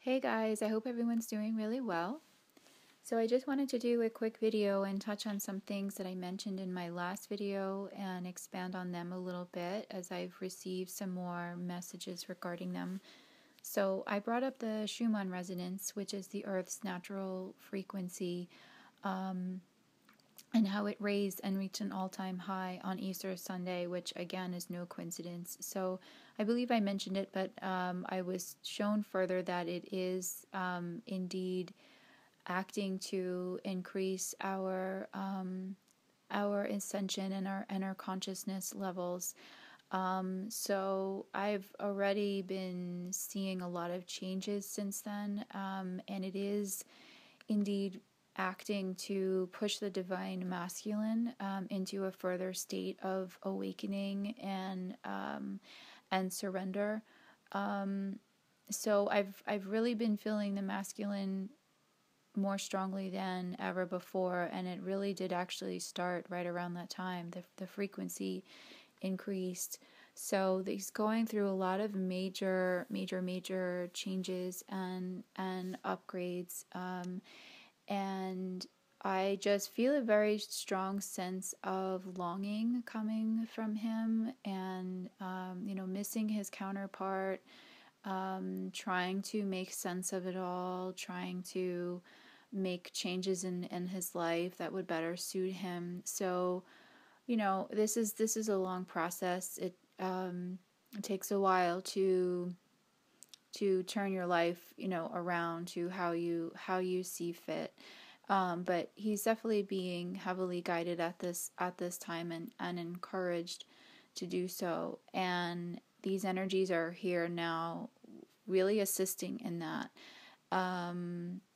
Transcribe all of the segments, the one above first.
Hey guys, I hope everyone's doing really well. So I just wanted to do a quick video and touch on some things that I mentioned in my last video and expand on them a little bit as I've received some more messages regarding them. So I brought up the Schumann resonance, which is the Earth's natural frequency, and how it raised and reached an all-time high on Easter Sunday, which again is no coincidence. So I believe I mentioned it, but I was shown further that it is indeed acting to increase our ascension and our consciousness levels. So I've already been seeing a lot of changes since then, and it is indeed acting to push the divine masculine into a further state of awakening and surrender. So I've really been feeling the masculine more strongly than ever before, and it really did actually start right around that time. The frequency increased. So he's going through a lot of major changes and upgrades. And I just feel a very strong sense of longing coming from him, and missing his counterpart, trying to make sense of it all, trying to make changes in his life that would better suit him. So, this is a long process. It takes a while to turn your life, around to how you see fit. But he's definitely being heavily guided at this time, and encouraged to do so. And these energies are here now, really assisting in that.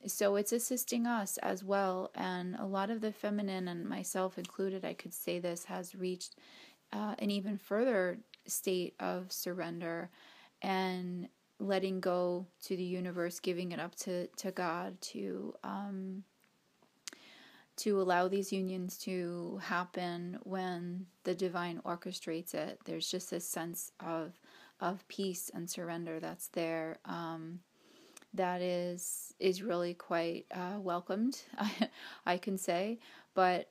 So it's assisting us as well, and a lot of the feminine, and myself included, I could say this, has reached an even further state of surrender and letting go to the universe, giving it up to God to allow these unions to happen when the divine orchestrates it. There's just this sense of peace and surrender that's there, that is really quite welcomed, I can say. But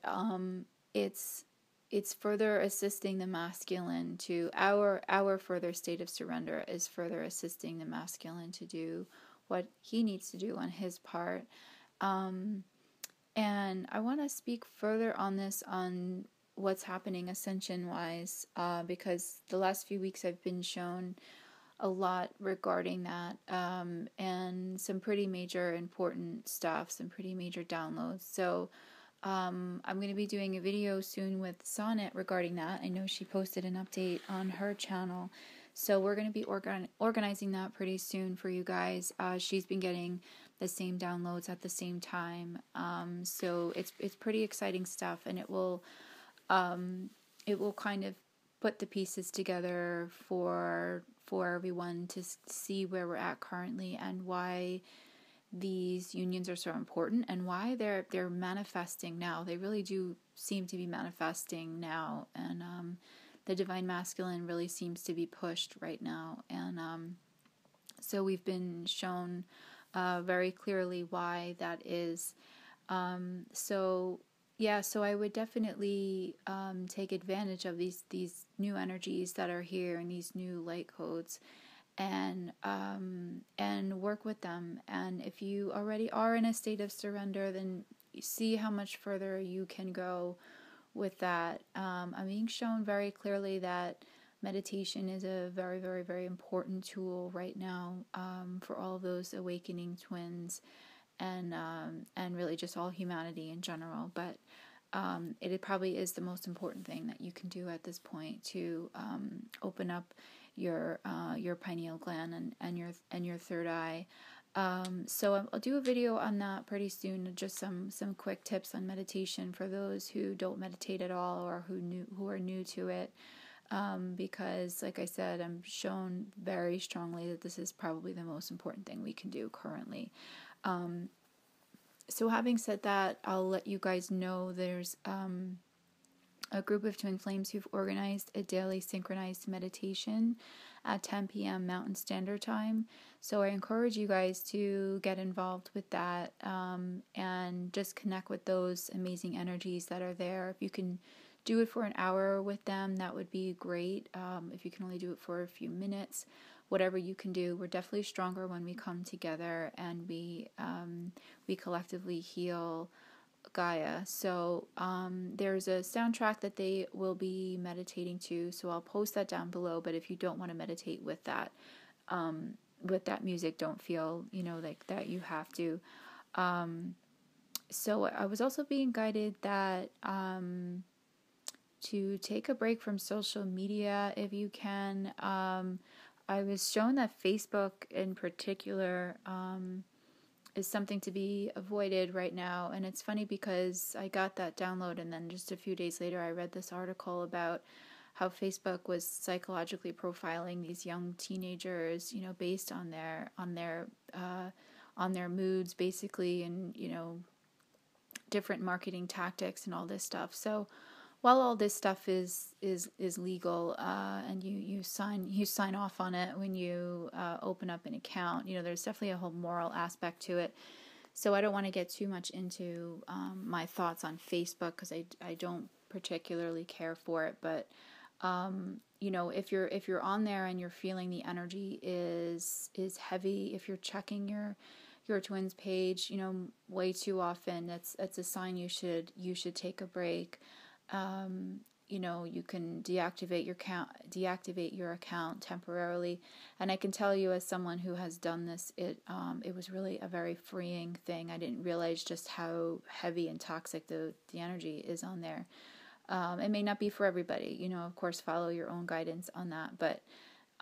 it's further assisting the masculine to our further state of surrender is further assisting the masculine to do what he needs to do on his part. And I want to speak further on this, on what's happening ascension-wise, because the last few weeks I've been shown a lot regarding that, and some pretty major important stuff, some pretty major downloads. So I'm going to be doing a video soon with Sonnet regarding that. I know she posted an update on her channel, so we're going to be organizing that pretty soon for you guys. She's been getting the same downloads at the same time, so it's pretty exciting stuff, and it will kind of put the pieces together for everyone to see where we're at currently, and why these unions are so important, and why they're manifesting now. They really do seem to be manifesting now, and the divine masculine really seems to be pushed right now, and so we've been shown very clearly why that is. So I would definitely take advantage of these new energies that are here, and these new light codes, and work with them. And if you already are in a state of surrender, then see how much further you can go with that. I'm being shown very clearly that meditation is a very, very, very important tool right now, for all those awakening twins, and really just all humanity in general. But it probably is the most important thing that you can do at this point to open up your pineal gland and your third eye. So I'll do a video on that pretty soon, just some quick tips on meditation for those who don't meditate at all, or who are new to it. Because, like I said, I'm shown very strongly that this is probably the most important thing we can do currently. So having said that, I'll let you guys know there's a group of twin flames who've organized a daily synchronized meditation at 10 p.m. Mountain Standard Time. So I encourage you guys to get involved with that, and just connect with those amazing energies that are there. If you can do it for an hour with them, that would be great. If you can only do it for a few minutes, whatever you can do. We're definitely stronger when we come together and we collectively heal Gaia. So there's a soundtrack that they will be meditating to, so I'll post that down below. But if you don't want to meditate with that music, don't feel like that you have to. So I was also being guided that to take a break from social media if you can. I was shown that Facebook in particular is something to be avoided right now. And it's funny because I got that download and then just a few days later I read this article about how Facebook was psychologically profiling these young teenagers, based on their moods basically, and different marketing tactics and all this stuff. So while all this stuff is legal, and you sign off on it when you open up an account, there's definitely a whole moral aspect to it. So I don't want to get too much into my thoughts on Facebook because I don't particularly care for it. But if you're on there and you're feeling the energy is heavy, if you're checking your twins page, way too often, that's a sign you should take a break. You can deactivate your account temporarily. And I can tell you, as someone who has done this, it was really a very freeing thing. I didn't realize just how heavy and toxic the energy is on there. It may not be for everybody, of course, follow your own guidance on that, but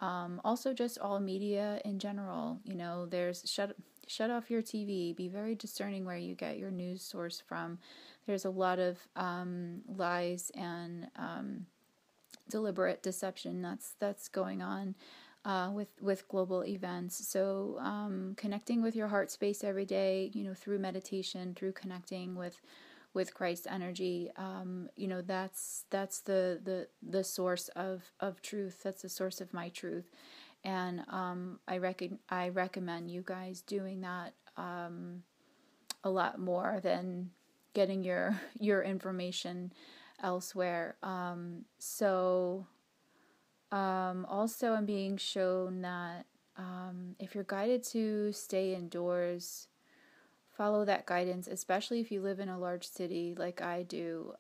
also just all media in general, there's shut off your TV, be very discerning where you get your news source from. There's a lot of lies and deliberate deception that's going on with global events. So connecting with your heart space every day, through meditation, through connecting with Christ's energy, that's the source of truth. That's the source of my truth, and I recommend you guys doing that a lot more than getting your information elsewhere. Also I'm being shown that if you're guided to stay indoors, follow that guidance, especially if you live in a large city like I do.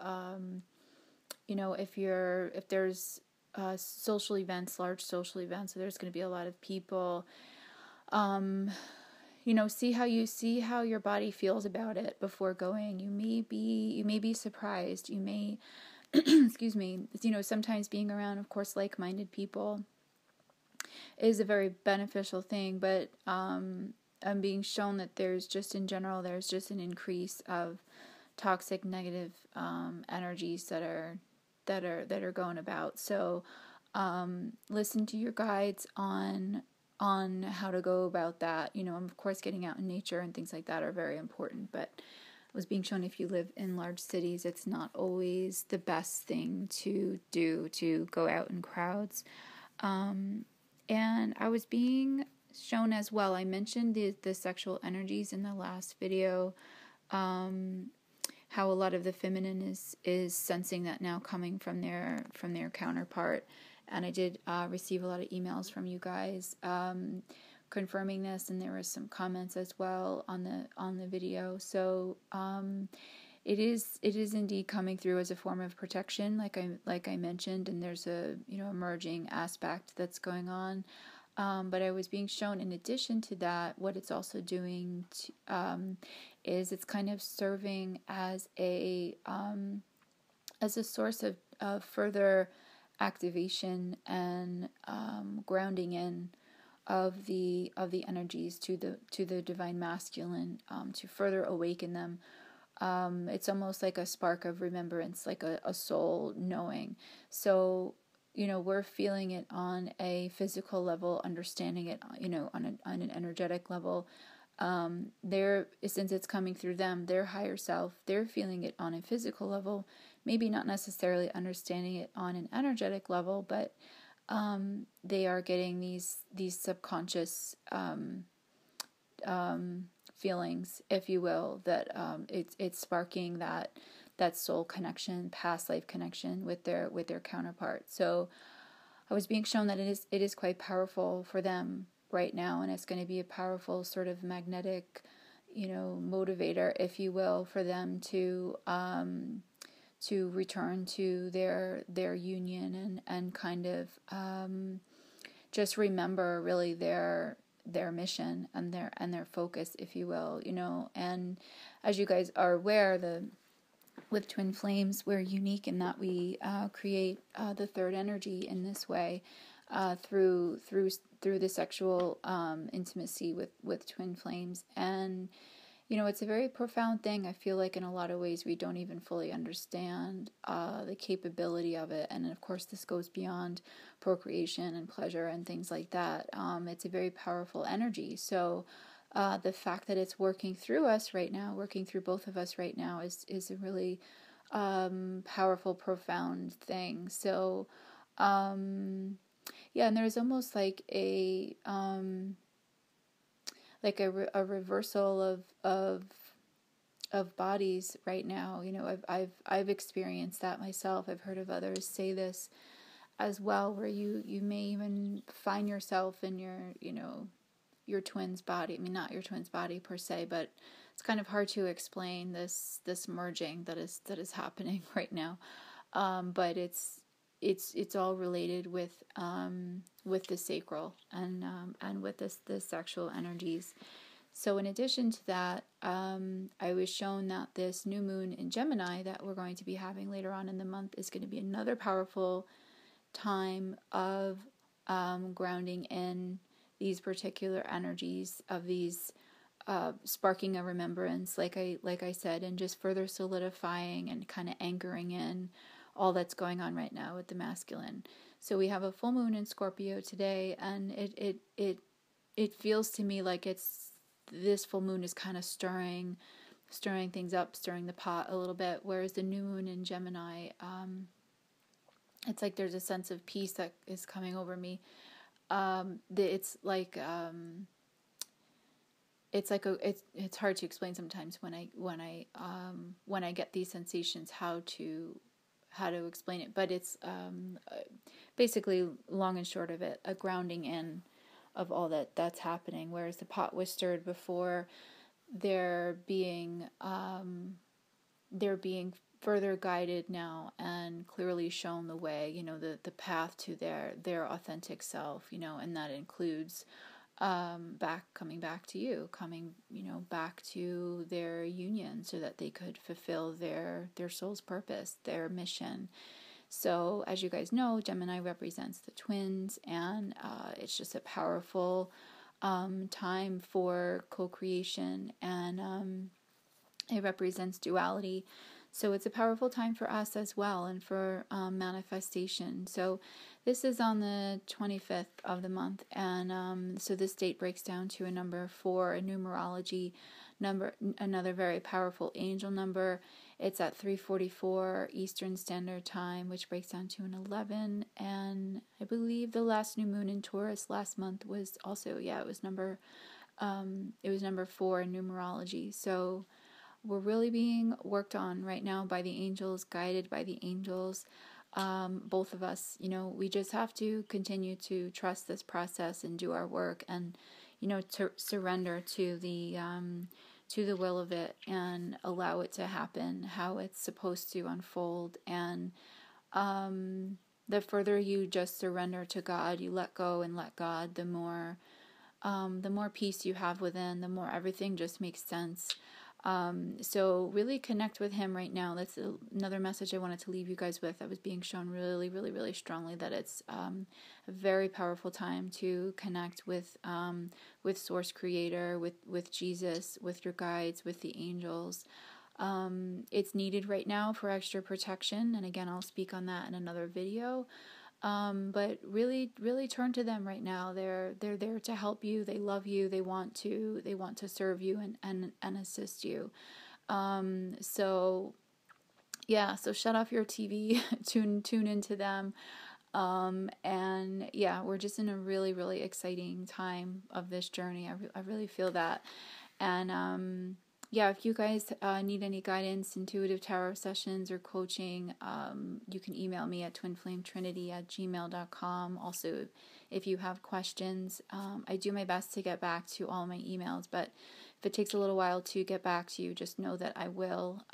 If there's social events, large social events, so there's going to be a lot of people. See how your body feels about it before going. You may be surprised. You may, excuse me. Sometimes being around, of course, like-minded people is a very beneficial thing. But I'm being shown that there's just an increase of toxic, negative energies that are going about. So listen to your guides on how to go about that. Of course, getting out in nature and things like that are very important, but I was being shown if you live in large cities, it's not always the best thing to do, to go out in crowds. And I was being shown as well, I mentioned the sexual energies in the last video, how a lot of the feminine is sensing that now coming from their counterpart. And I did receive a lot of emails from you guys confirming this, and there was some comments as well on the video. So it is indeed coming through as a form of protection, like I mentioned, and there's a emerging aspect that's going on. But I was being shown, in addition to that, what it's also doing is it's kind of serving as a source of further activation and grounding in of the energies to the divine masculine, to further awaken them. It's almost like a spark of remembrance, like a soul knowing. So we're feeling it on a physical level, understanding it on an energetic level. since it's coming through them, their higher self, they're feeling it on a physical level, maybe not necessarily understanding it on an energetic level, but they are getting these subconscious feelings, if you will, that it's sparking that soul connection, past life connection with their counterpart. So I was being shown that it is quite powerful for them right now, and it's going to be a powerful sort of magnetic, motivator, if you will, for them to return to their union and kind of just remember really their mission and their focus, if you will, and as you guys are aware, with twin flames, we're unique in that we create the third energy in this way through the sexual intimacy with twin flames. And it's a very profound thing. I feel like in a lot of ways we don't even fully understand the capability of it. And of course, this goes beyond procreation and pleasure and things like that. It's a very powerful energy. So the fact that it's working through us right now, working through both of us right now, is a really powerful, profound thing. So, and there's almost like a reversal of bodies right now. I've experienced that myself. I've heard of others say this as well, where you may even find yourself in your twin's body. I mean, not your twin's body per se, but it's kind of hard to explain this merging that is happening right now. But it's all related with the sacral and with the sexual energies. So in addition to that, I was shown that this new moon in Gemini that we're going to be having later on in the month is going to be another powerful time of grounding in these particular energies of these sparking a remembrance, like I said, and just further solidifying and kind of anchoring in all that's going on right now with the masculine. So we have a full moon in Scorpio today, and it feels to me like this full moon is kind of stirring things up, stirring the pot a little bit, whereas the new moon in Gemini, it's like there's a sense of peace that is coming over me. It's hard to explain sometimes when I get these sensations how to explain it, but it's basically, long and short of it, a grounding in of all that's happening. Whereas the pot was stirred before, they're being further guided now and clearly shown the way, the path to their authentic self, and that includes coming back to you, back to their union so that they could fulfill their soul's purpose, their mission. So as you guys know, Gemini represents the twins, and it's just a powerful time for co-creation, and it represents duality. So it's a powerful time for us as well, and for manifestation. So this is on the 25th of the month, and so this date breaks down to a number 4, a numerology number, another very powerful angel number. It's at 3:44 Eastern Standard Time, which breaks down to an 11. And I believe the last new moon in Taurus last month was also, it was number 4 in numerology. So we're really being worked on right now by the angels, guided by the angels. Both of us, we just have to continue to trust this process and do our work, and, to surrender to the will of it and allow it to happen how it's supposed to unfold. And the further you just surrender to God, you let go and let God, the more peace you have within, the more everything just makes sense. So really connect with him right now. That's another message I wanted to leave you guys with. I was being shown really, really, really strongly that it's a very powerful time to connect with Source Creator, with Jesus, with your guides, with the angels. It's needed right now for extra protection, and again, I'll speak on that in another video. But really, really turn to them right now. They're there to help you. They love you. They want to serve you and assist you. So yeah, so shut off your TV, tune into them. And yeah, we're just in a really, really exciting time of this journey. I really feel that. And yeah, if you guys need any guidance, intuitive tarot sessions, or coaching, you can email me at twinflametrinity@gmail.com. Also, if you have questions, I do my best to get back to all my emails, but if it takes a little while to get back to you, just know that I will.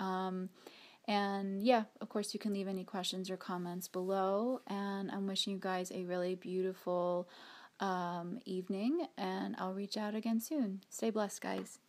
And yeah, of course, you can leave any questions or comments below. And I'm wishing you guys a really beautiful evening, and I'll reach out again soon. Stay blessed, guys.